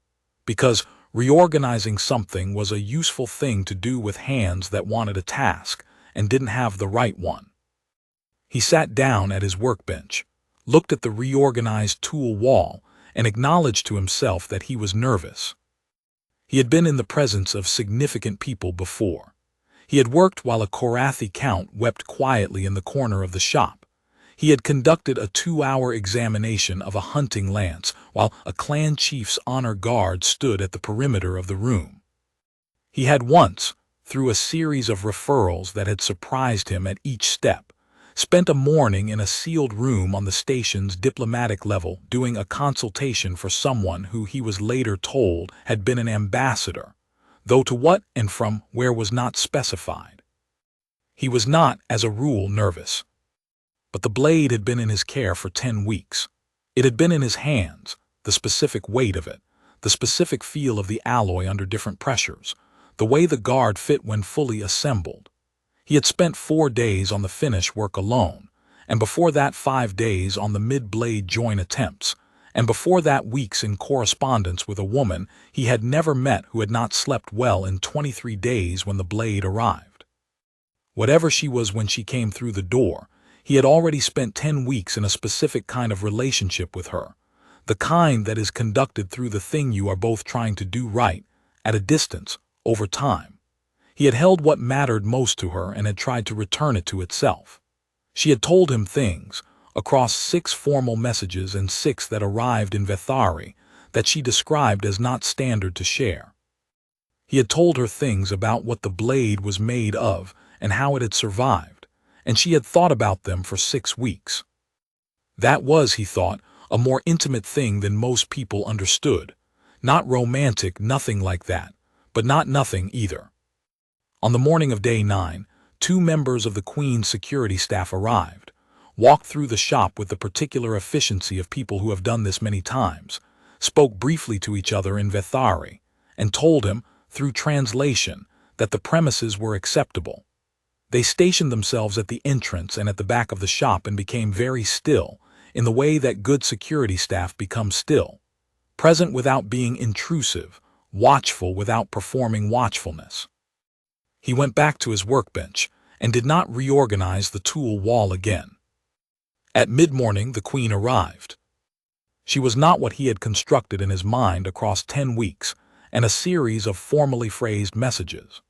because reorganizing something was a useful thing to do with hands that wanted a task and didn't have the right one. He sat down at his workbench, looked at the reorganized tool wall, and acknowledged to himself that he was nervous. He had been in the presence of significant people before. He had worked while a Korathi count wept quietly in the corner of the shop. He had conducted a 2-hour examination of a hunting lance while a clan chief's honor guard stood at the perimeter of the room. He had once, through a series of referrals that had surprised him at each step, spent a morning in a sealed room on the station's diplomatic level doing a consultation for someone who he was later told had been an ambassador, though to what and from where was not specified. He was not, as a rule, nervous. But the blade had been in his care for 10 weeks. It had been in his hands, the specific weight of it, the specific feel of the alloy under different pressures, the way the guard fit when fully assembled. He had spent 4 days on the finish work alone, and before that 5 days on the mid-blade join attempts, and before that weeks in correspondence with a woman he had never met who had not slept well in 23 days when the blade arrived. Whatever she was when she came through the door, he had already spent 10 weeks in a specific kind of relationship with her, the kind that is conducted through the thing you are both trying to do right, at a distance, over time. He had held what mattered most to her and had tried to return it to itself. She had told him things, across 6 formal messages and 6 that arrived in Vethari, that she described as not standard to share. He had told her things about what the blade was made of and how it had survived, and she had thought about them for 6 weeks. That was, he thought, a more intimate thing than most people understood. Not romantic, nothing like that, but not nothing either. On the morning of day 9, 2 members of the Queen's security staff arrived, walked through the shop with the particular efficiency of people who have done this many times, spoke briefly to each other in Vethari, and told him, through translation, that the premises were acceptable. They stationed themselves at the entrance and at the back of the shop and became very still, in the way that good security staff become still, present without being intrusive, watchful without performing watchfulness. He went back to his workbench and did not reorganize the tool wall again. At mid-morning the Queen arrived. She was not what he had constructed in his mind across 10 weeks and a series of formally phrased messages.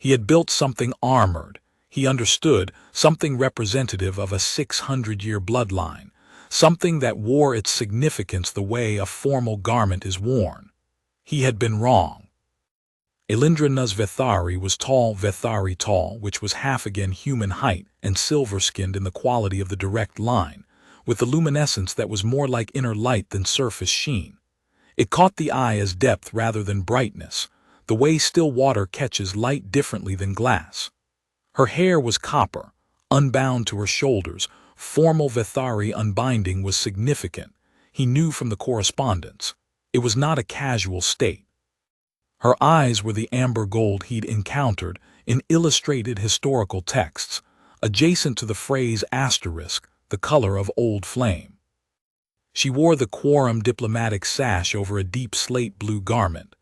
He had built something armored, he understood, something representative of a 600-year bloodline, something that wore its significance the way a formal garment is worn. He had been wrong. Elindrana's Vethari was tall Vethari tall, which was half again human height and silver-skinned in the quality of the direct line, with the luminescence that was more like inner light than surface sheen. It caught the eye as depth rather than brightness, the way still water catches light differently than glass. Her hair was copper, unbound to her shoulders. Formal Vethari unbinding was significant, he knew from the correspondence. It was not a casual state. Her eyes were the amber gold he'd encountered in illustrated historical texts, adjacent to the phrase asterisk, the color of old flame. She wore the quorum diplomatic sash over a deep slate blue garment.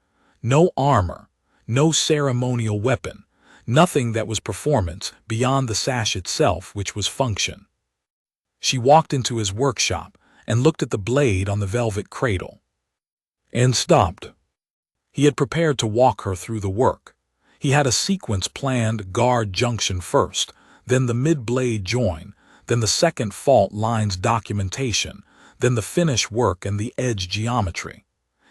No armor, no ceremonial weapon, nothing that was performance beyond the sash itself, which was function. She walked into his workshop and looked at the blade on the velvet cradle. And stopped. He had prepared to walk her through the work. He had a sequence planned: guard junction first, then the mid-blade join, then the second fault lines documentation, then the finish work and the edge geometry.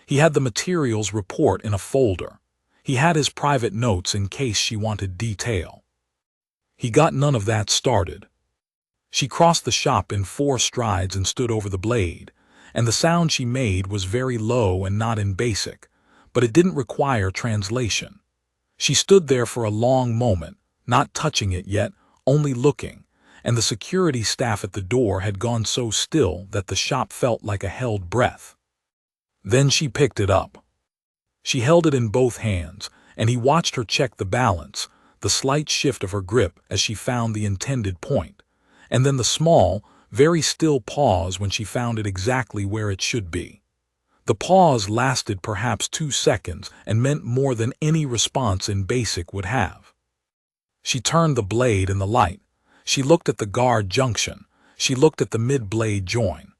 He had the materials report in a folder. He had his private notes in case she wanted detail. He got none of that started. She crossed the shop in 4 strides and stood over the blade, and the sound she made was very low and not in basic, but it didn't require translation. She stood there for a long moment, not touching it yet, only looking, and the security staff at the door had gone so still that the shop felt like a held breath. Then she picked it up. She held it in both hands, and he watched her check the balance, the slight shift of her grip as she found the intended point, and then the small, very still pause when she found it exactly where it should be. The pause lasted perhaps 2 seconds and meant more than any response in BASIC would have. She turned the blade in the light. She looked at the guard junction. She looked at the mid-blade join.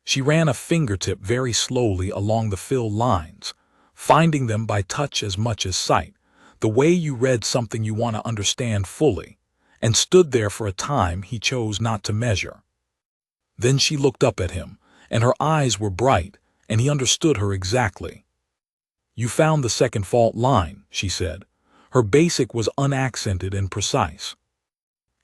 She ran a fingertip very slowly along the fill lines, finding them by touch as much as sight, the way you read something you want to understand fully, and stood there for a time he chose not to measure. Then she looked up at him, and her eyes were bright, and he understood her exactly. "You found the second fault line," she said. Her BASIC was unaccented and precise.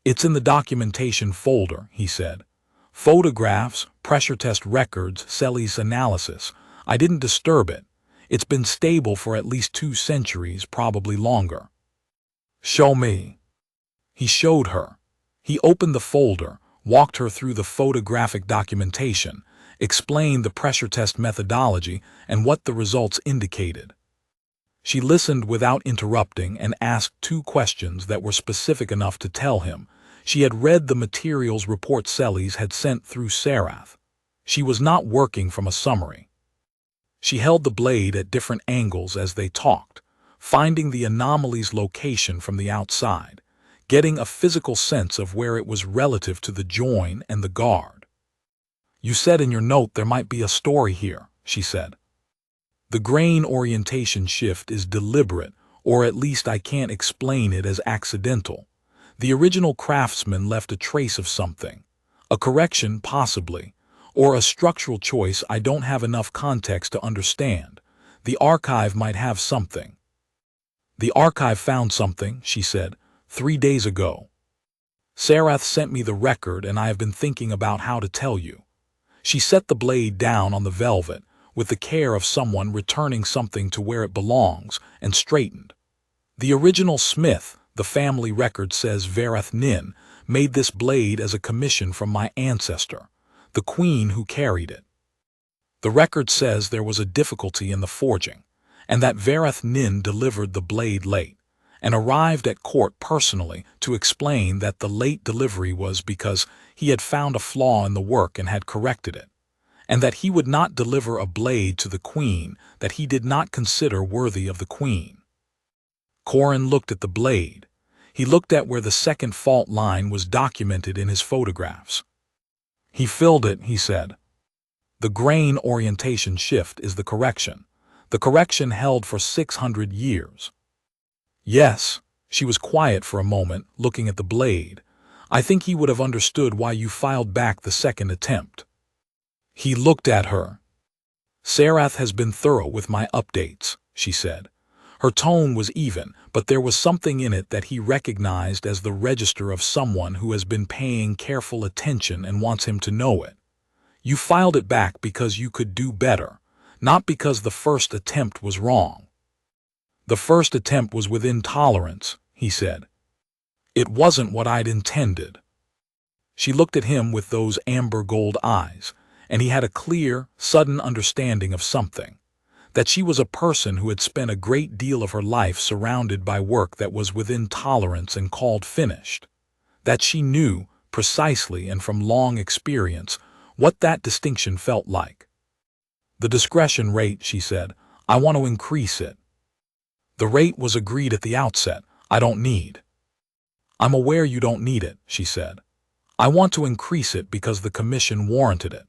"It's in the documentation folder," he said. "Photographs, pressure test records, Cellie's analysis. I didn't disturb it. It's been stable for at least 2 centuries, probably longer." "Show me." He showed her. He opened the folder, walked her through the photographic documentation, explained the pressure test methodology and what the results indicated. She listened without interrupting and asked 2 questions that were specific enough to tell him. She had read the materials report Cellie's had sent through Sarath. She was not working from a summary. She held the blade at different angles as they talked, finding the anomaly's location from the outside, getting a physical sense of where it was relative to the join and the guard. "You said in your note there might be a story here," she said. "The grain orientation shift is deliberate, or at least I can't explain it as accidental. The original craftsman left a trace of something, a correction possibly, or a structural choice I don't have enough context to understand. The archive might have something." "The archive found something," she said, 3 days ago. "Sarath sent me the record and I have been thinking about how to tell you." She set the blade down on the velvet, with the care of someone returning something to where it belongs, and straightened. "The original smith, the family record says Verath Nin, made this blade as a commission from my ancestor, the queen who carried it. The record says there was a difficulty in the forging, and that Verath Nin delivered the blade late, and arrived at court personally to explain that the late delivery was because he had found a flaw in the work and had corrected it, and that he would not deliver a blade to the queen that he did not consider worthy of the queen." Corin looked at the blade. He looked at where the second fault line was documented in his photographs. "He filled it," he said. "The grain orientation shift is the correction. The correction held for 600 years. "Yes." She was quiet for a moment, looking at the blade. "I think he would have understood why you filed back the second attempt." He looked at her. "Sarath has been thorough with my updates," she said. Her tone was even, but there was something in it that he recognized as the register of someone who has been paying careful attention and wants him to know it. "You filed it back because you could do better, not because the first attempt was wrong." "The first attempt was within tolerance," he said. "It wasn't what I'd intended." She looked at him with those amber gold eyes, and he had a clear, sudden understanding of something. That she was a person who had spent a great deal of her life surrounded by work that was within tolerance and called finished. That she knew, precisely and from long experience, what that distinction felt like. "The discretion rate," she said, "I want to increase it." "The rate was agreed at the outset. I don't need." "I'm aware you don't need it," she said. "I want to increase it because the commission warranted it.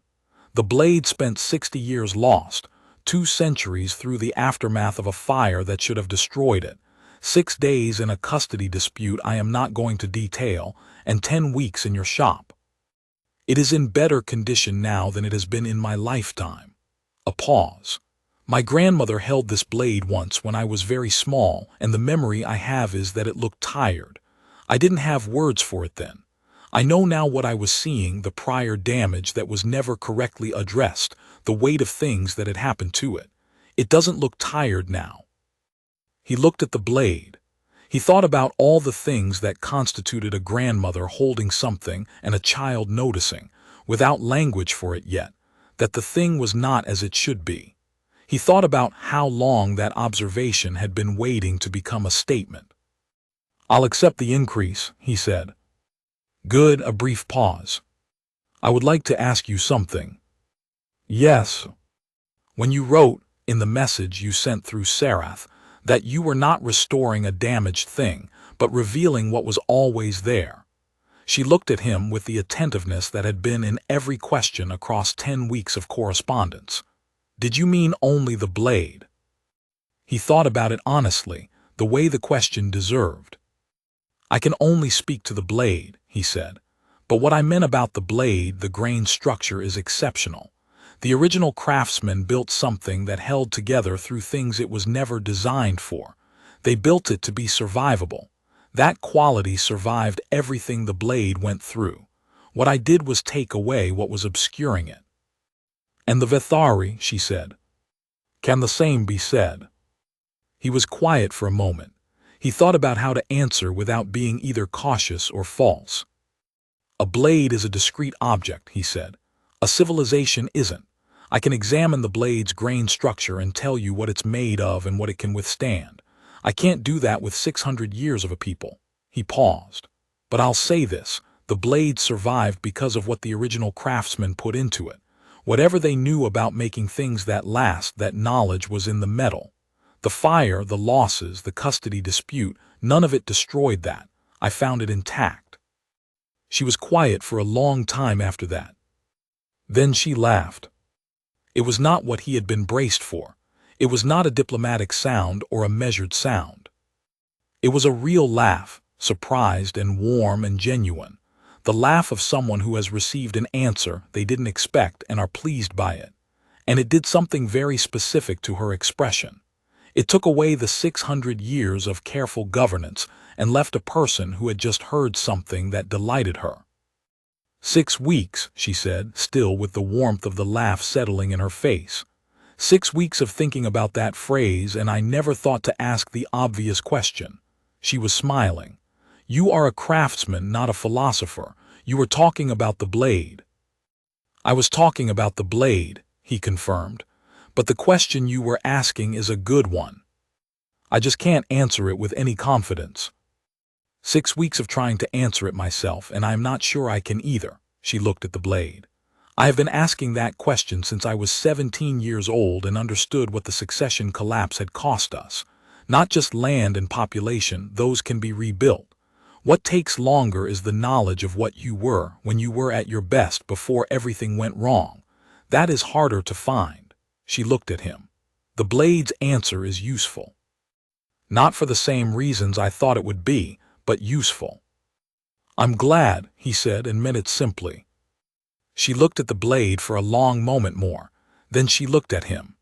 The blade spent 60 years lost, 2 centuries through the aftermath of a fire that should have destroyed it, 6 days in a custody dispute I am not going to detail, and 10 weeks in your shop. It is in better condition now than it has been in my lifetime." A pause. "My grandmother held this blade once when I was very small, and the memory I have is that it looked tired. I didn't have words for it then. I know now what I was seeing, the prior damage that was never correctly addressed, the weight of things that had happened to it. It doesn't look tired now." He looked at the blade. He thought about all the things that constituted a grandmother holding something and a child noticing, without language for it yet, that the thing was not as it should be. He thought about how long that observation had been waiting to become a statement. "I'll accept the increase," he said. "Good," a brief pause. "I would like to ask you something." "Yes." "When you wrote, in the message you sent through Sarath, that you were not restoring a damaged thing, but revealing what was always there." She looked at him with the attentiveness that had been in every question across 10 weeks of correspondence. "Did you mean only the blade?" He thought about it honestly, the way the question deserved. "I can only speak to the blade," he said. "But what I meant about the blade, the grain structure is exceptional. The original craftsman built something that held together through things it was never designed for. They built it to be survivable. That quality survived everything the blade went through. What I did was take away what was obscuring it." "And the Vethari," she said. "Can the same be said?" He was quiet for a moment. He thought about how to answer without being either cautious or false. "A blade is a discrete object," he said. "A civilization isn't. I can examine the blade's grain structure and tell you what it's made of and what it can withstand. I can't do that with 600 years of a people." He paused. "But I'll say this, the blade survived because of what the original craftsmen put into it. Whatever they knew about making things that last, that knowledge was in the metal. The fire, the losses, the custody dispute, none of it destroyed that. I found it intact." She was quiet for a long time after that. Then she laughed. It was not what he had been braced for. It was not a diplomatic sound or a measured sound. It was a real laugh, surprised and warm and genuine. The laugh of someone who has received an answer they didn't expect and are pleased by it. And it did something very specific to her expression. It took away the 600 years of careful governance and left a person who had just heard something that delighted her. 6 weeks, she said, still with the warmth of the laugh settling in her face. 6 weeks of thinking about that phrase, and I never thought to ask the obvious question. She was smiling. "You are a craftsman, not a philosopher. You were talking about the blade." "I was talking about the blade," he confirmed. "But the question you were asking is a good one. I just can't answer it with any confidence." 6 weeks of trying to answer it myself, and I am not sure I can either. She looked at the blade. "I have been asking that question since I was 17 years old and understood what the succession collapse had cost us. Not just land and population, those can be rebuilt. What takes longer is the knowledge of what you were when you were at your best before everything went wrong. That is harder to find." She looked at him. "The blade's answer is useful. Not for the same reasons I thought it would be, but useful." "I'm glad," he said, and meant it simply. She looked at the blade for a long moment more. Then she looked at him.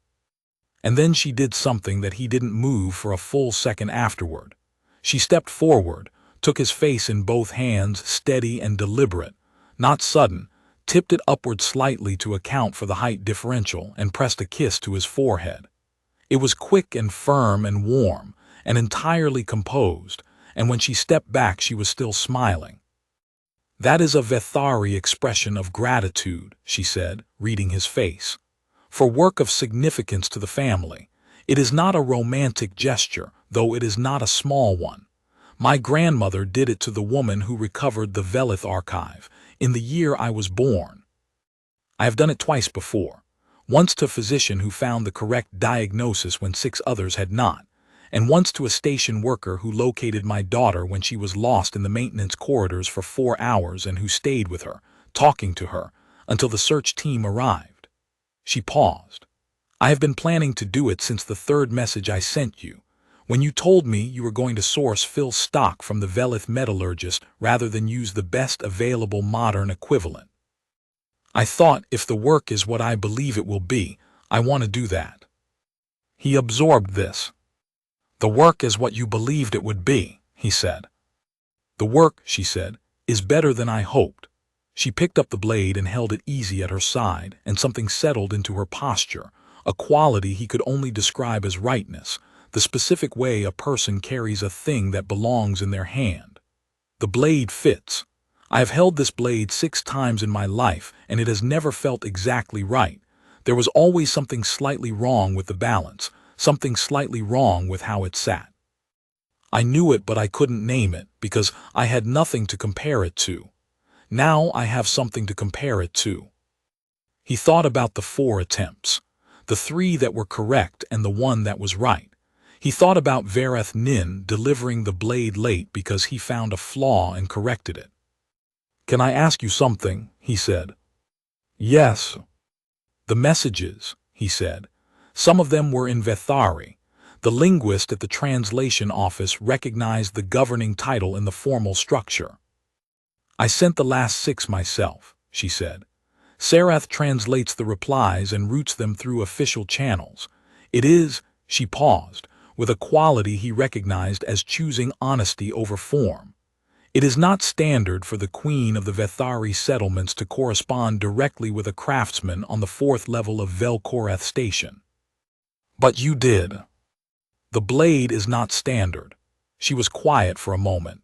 And then she did something that he didn't move for a full second afterward. She stepped forward, took his face in both hands, steady and deliberate, not sudden, tipped it upward slightly to account for the height differential, and pressed a kiss to his forehead. It was quick and firm and warm, and entirely composed, and when she stepped back she was still smiling. "That is a Vethari expression of gratitude," she said, reading his face. "For work of significance to the family. It is not a romantic gesture, though it is not a small one. My grandmother did it to the woman who recovered the Velith archive, in the year I was born. I have done it twice before. Once to a physician who found the correct diagnosis when 6 others had not, and once to a station worker who located my daughter when she was lost in the maintenance corridors for 4 hours and who stayed with her, talking to her, until the search team arrived." She paused. "I have been planning to do it since the 3rd message I sent you, when you told me you were going to source Phil's stock from the Velith metallurgist rather than use the best available modern equivalent. I thought, if the work is what I believe it will be, I want to do that." He absorbed this. "The work is what you believed it would be," he said. "The work," she said, "is better than I hoped." She picked up the blade and held it easy at her side, and something settled into her posture, a quality he could only describe as rightness, the specific way a person carries a thing that belongs in their hand. The blade fits. I have held this blade 6 times in my life, and it has never felt exactly right. There was always something slightly wrong with the balance, something slightly wrong with how it sat. I knew it, but I couldn't name it, because I had nothing to compare it to. Now I have something to compare it to. He thought about the 4 attempts, the 3 that were correct and the 1 that was right. He thought about Vareth Nin delivering the blade late because he found a flaw and corrected it. "Can I ask you something?" he said. "Yes." "The messages," he said. "Some of them were in Vethari." The linguist at the translation office recognized the governing title in the formal structure. "I sent the last 6 myself," she said. "Sarath translates the replies and routes them through official channels. It is," she paused, with a quality he recognized as choosing honesty over form. "It is not standard for the queen of the Vethari settlements to correspond directly with a craftsman on the 4th level of Velkoreth Station." "But you did." "The blade is not standard." She was quiet for a moment.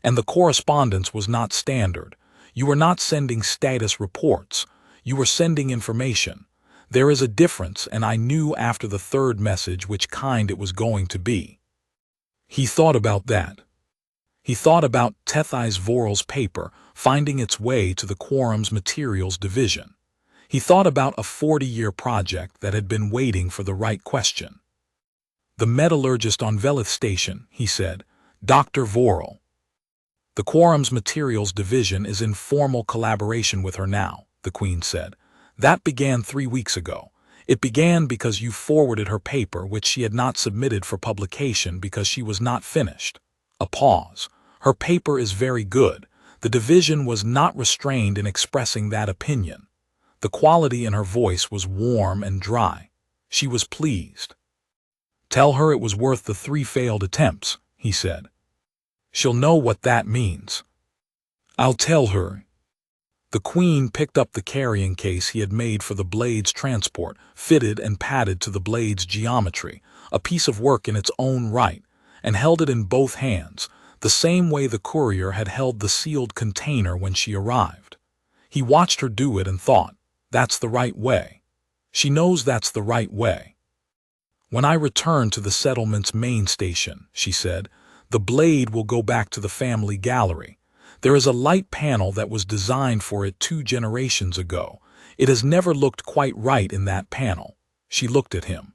"And the correspondence was not standard. You were not sending status reports. You were sending information. There is a difference, and I knew after the 3rd message which kind it was going to be." He thought about that. He thought about Tethys Voral's paper finding its way to the Quorum's materials division. He thought about a 40-year project that had been waiting for the right question. "The metallurgist on Velith Station," he said, "Dr. Voral." "The Quorum's materials division is in formal collaboration with her now," the Queen said. "That began 3 weeks ago. It began because you forwarded her paper, which she had not submitted for publication because she was not finished." A pause. "Her paper is very good." The division was not restrained in expressing that opinion. The quality in her voice was warm and dry. She was pleased. "Tell her it was worth the 3 failed attempts," he said. "She'll know what that means." "I'll tell her." The Queen picked up the carrying case he had made for the blade's transport, fitted and padded to the blade's geometry, a piece of work in its own right, and held it in both hands, the same way the courier had held the sealed container when she arrived. He watched her do it and thought, "That's the right way. She knows that's the right way." "When I return to the settlement's main station," she said, "the blade will go back to the family gallery. There is a light panel that was designed for it 2 generations ago. It has never looked quite right in that panel." She looked at him.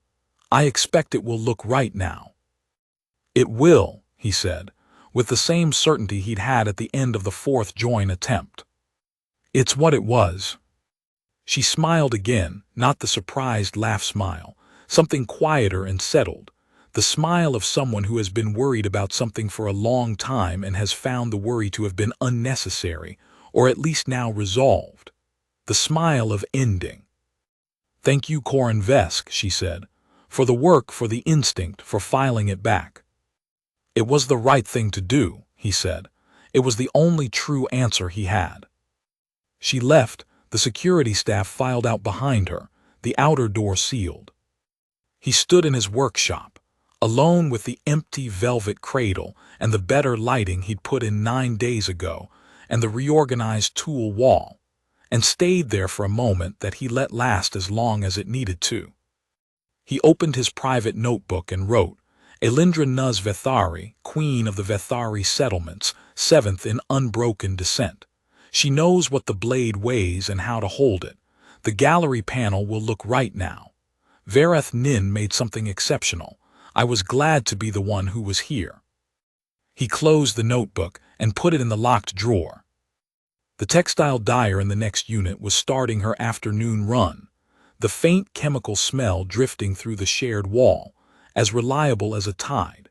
"I expect it will look right now." "It will," he said, with the same certainty he'd had at the end of the 4th join attempt. "It's what it was." She smiled again, not the surprised laugh smile, something quieter and settled, the smile of someone who has been worried about something for a long time and has found the worry to have been unnecessary, or at least now resolved. The smile of ending. "Thank you, Corin Vesk," she said, "for the work, for the instinct, for filing it back." "It was the right thing to do," he said. "It was the only true answer he had." She left. The security staff filed out behind her, the outer door sealed. He stood in his workshop, alone with the empty velvet cradle and the better lighting he'd put in 9 days ago and the reorganized tool wall, and stayed there for a moment that he let last as long as it needed to. He opened his private notebook and wrote, "Elindra Nuz Vethari, Queen of the Vethari Settlements, 7th in unbroken descent. She knows what the blade weighs and how to hold it. The gallery panel will look right now. Vareth Nin made something exceptional. I was glad to be the one who was here." He closed the notebook and put it in the locked drawer. The textile dyer in the next unit was starting her afternoon run, the faint chemical smell drifting through the shared wall, as reliable as a tide.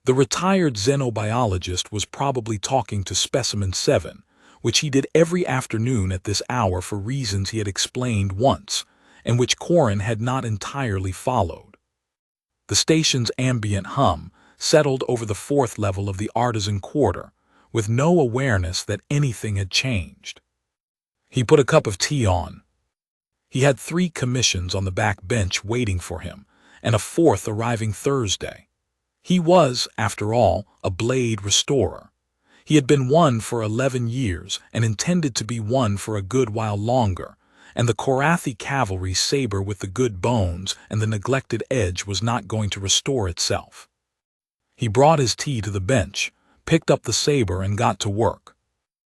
The retired xenobiologist was probably talking to Specimen 7, which he did every afternoon at this hour for reasons he had explained once, and which Corin had not entirely followed. The station's ambient hum settled over the 4th level of the artisan quarter, with no awareness that anything had changed. He put a cup of tea on. He had 3 commissions on the back bench waiting for him, and a 4th arriving Thursday. He was, after all, a blade restorer. He had been one for 11 years and intended to be one for a good while longer, and the Korathi cavalry saber with the good bones and the neglected edge was not going to restore itself. He brought his tea to the bench, picked up the saber and got to work.